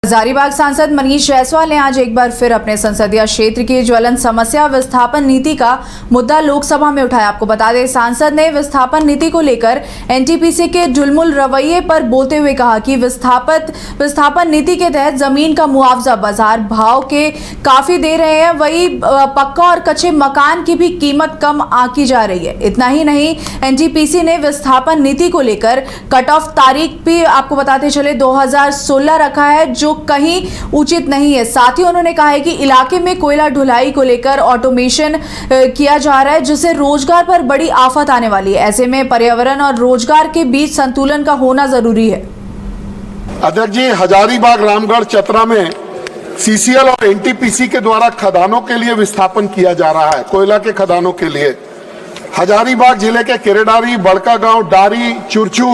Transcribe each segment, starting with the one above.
हजारीबाग सांसद मनीष जायसवाल ने आज एक बार फिर अपने संसदीय क्षेत्र की ज्वलंत समस्या विस्थापन नीति का मुद्दा लोकसभा में उठाया। आपको बता दें, सांसद ने विस्थापन नीति को लेकर एनटीपीसी के ढुलमुल रवैये पर बोलते हुए कहा कि विस्थापन नीति के तहत जमीन का मुआवजा बाजार भाव के काफी दे रहे हैं, वही पक्का और कच्चे मकान की भी कीमत कम आंकी जा रही है। इतना ही नहीं, एनटीपीसी ने विस्थापन नीति को लेकर कट ऑफ तारीख भी आपको बताते चले 2016 रखा है, जो कहीं उचित नहीं है। साथ ही उन्होंने कहा है कि इलाके में कोयला ढुलाई को लेकर ऑटोमेशन किया जा रहा है, जिससे रोजगार पर बड़ी आफत आने वाली है। ऐसे में पर्यावरण और रोजगार के बीच संतुलन का होना जरूरी है। अध्यक्ष जी, हजारीबाग, रामगढ़, चतरा में सीसीएल और एनटीपीसी के द्वारा खदानों के लिए विस्थापन किया जा रहा है। कोयला के खदानों के लिए हजारीबाग जिले के केरेडारी, बड़कागांव, डारी, चुरचू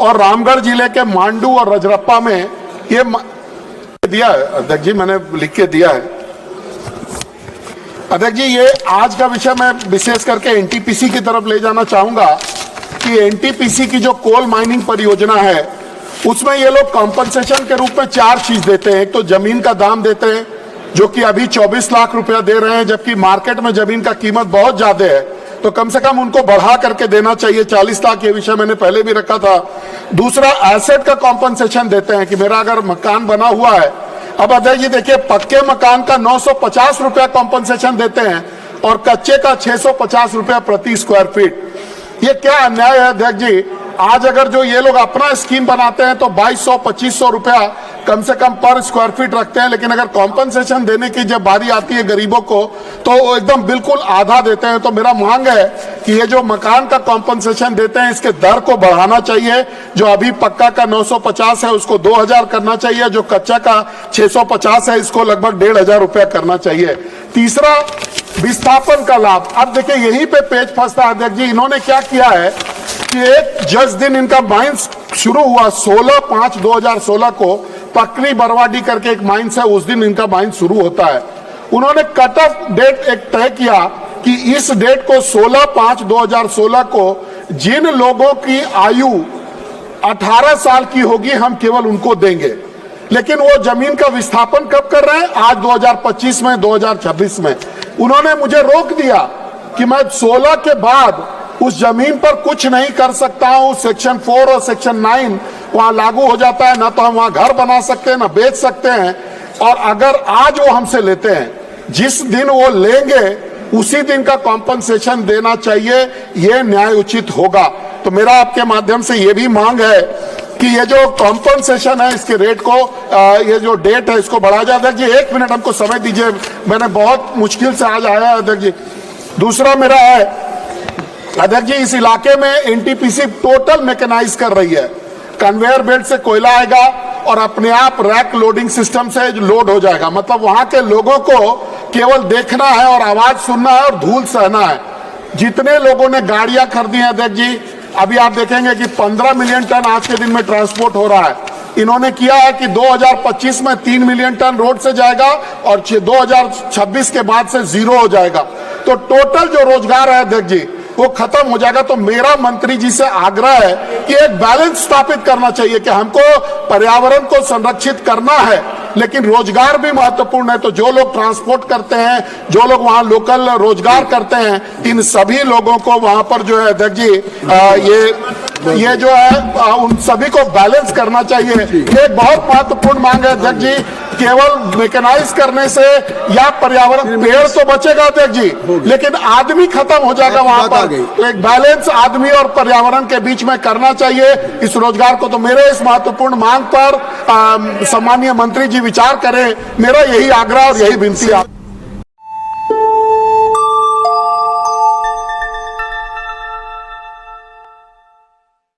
और रामगढ़ जिले के मांडू और रजरप्पा में ये दिया है। अध्यक्ष जी, मैंने लिख के दिया है। अध्यक्ष जी, ये आज का विषय मैं विशेष करके एनटीपीसी की तरफ ले जाना चाहूंगा कि एनटीपीसी की जो कोल माइनिंग परियोजना है, उसमें ये लोग कॉम्पनसेशन के रूप में 4 चीज देते हैं। एक तो जमीन का दाम देते हैं, जो कि अभी 24 लाख रुपया दे रहे हैं, जबकि मार्केट में जमीन का कीमत बहुत ज्यादा है, तो कम से कम उनको बढ़ा करके देना चाहिए। 40 लाख ये विषय मैंने पहले भी रखा था। दूसरा, एसेट का कॉम्पनसेशन देते हैं कि मेरा अगर मकान बना हुआ है, अब अध्यक्ष जी देखिए, पक्के मकान का 950 रुपया कॉम्पनसेशन देते हैं और कच्चे का 650 रुपया प्रति स्क्वायर फीट। ये क्या अन्याय है अध्यक्ष जी। आज अगर जो ये लोग अपना स्कीम बनाते हैं तो 2200-2500 रुपया कम से कम पर स्क्वायर फीट रखते हैं, लेकिन अगर कॉम्पनसेशन देने की जब बारी आती है गरीबों को तो एकदम बिल्कुल आधा देते हैं। तो मेरा मांग है कि ये जो मकान का कॉम्पनसेशन देते हैं, इसके दर को बढ़ाना चाहिए। जो अभी पक्का का 950 है, उसको 2000 करना चाहिए। जो कच्चा का 650 है, इसको लगभग 1500 रुपया करना चाहिए। तीसरा, विस्थापन का लाभ। अब देखिए, यहीं पे पेच फंसता है अध्यक्ष जी। इन्होंने क्या किया है कि एक जज दिन इनका माइंस शुरू हुआ 16/5/2016 को, पकरी बरवाडी करके एक माइंस है, उस दिन इनका माइंस शुरू होता है। उन्होंने कट ऑफ डेट एक तय किया कि इस डेट को 16/5/2016 को जिन लोगों की आयु 18 साल की होगी, हम केवल उनको देंगे। लेकिन वो जमीन का विस्थापन कब कर रहे हैं? आज 2025 में, 2026 में। उन्होंने मुझे रोक दिया कि मैं 16 के बाद उस जमीन पर कुछ नहीं कर सकता हूं। सेक्शन 4 और सेक्शन 9 वहां लागू हो जाता है। ना तो हम वहां घर बना सकते हैं, ना बेच सकते हैं। और अगर आज वो हमसे लेते हैं, जिस दिन वो लेंगे उसी दिन का कॉम्पनसेशन देना चाहिए। ये न्याय उचित होगा। तो मेरा आपके माध्यम से ये भी मांग है कि ये जो कॉम्पनसेशन है, इसके रेट को, ये जो डेट है, इसको बढ़ाया जाए। अध्यक्ष जी, 1 मिनट हमको समय दीजिए, मैंने बहुत मुश्किल से आज आया है अध्यक्ष जी। दूसरा मेरा है अध्यक्ष जी, इस इलाके में एनटीपीसी टोटल मैकेनाइज कर रही है। कन्वेयर बेल्ट से कोयला आएगा और अपने आप रैक लोडिंग सिस्टम से लोड हो जाएगा। मतलब वहां के लोगों को केवल देखना है और आवाज सुनना है और धूल सहना है। जितने लोगों ने गाड़ियां खरीदी हैं अध्यक्ष जी, अभी आप देखेंगे कि 15 मिलियन टन आज के दिन में ट्रांसपोर्ट हो रहा है। इन्होंने किया है कि 2025 में 3 मिलियन टन रोड से जाएगा और 2026 के बाद से 0 हो जाएगा। तो टोटल जो रोजगार है अध्यक्ष जी, वो खत्म हो जाएगा। तो मेरा मंत्री जी से आग्रह है कि एक बैलेंस स्थापित करना चाहिए कि हमको पर्यावरण को संरक्षित करना है, लेकिन रोजगार भी महत्वपूर्ण है। तो जो लोग ट्रांसपोर्ट करते हैं, जो लोग वहां लोकल रोजगार करते हैं, इन सभी लोगों को वहां पर जो है अध्यक्ष जी, ये जो है उन सभी को बैलेंस करना चाहिए। ये एक बहुत महत्वपूर्ण मांग है अध्यक्ष जी। केवल मैकेनाइज करने से या पर्यावरण, पेड़ तो बचेगा अध्यक्ष जी, लेकिन आदमी खत्म हो जाएगा वहां पर। तो एक बैलेंस आदमी और पर्यावरण के बीच में करना चाहिए इस रोजगार को। तो मेरे इस महत्वपूर्ण मांग पर सम्मानीय मंत्री जी विचार करें। मेरा यही आग्रह और यही विनती है।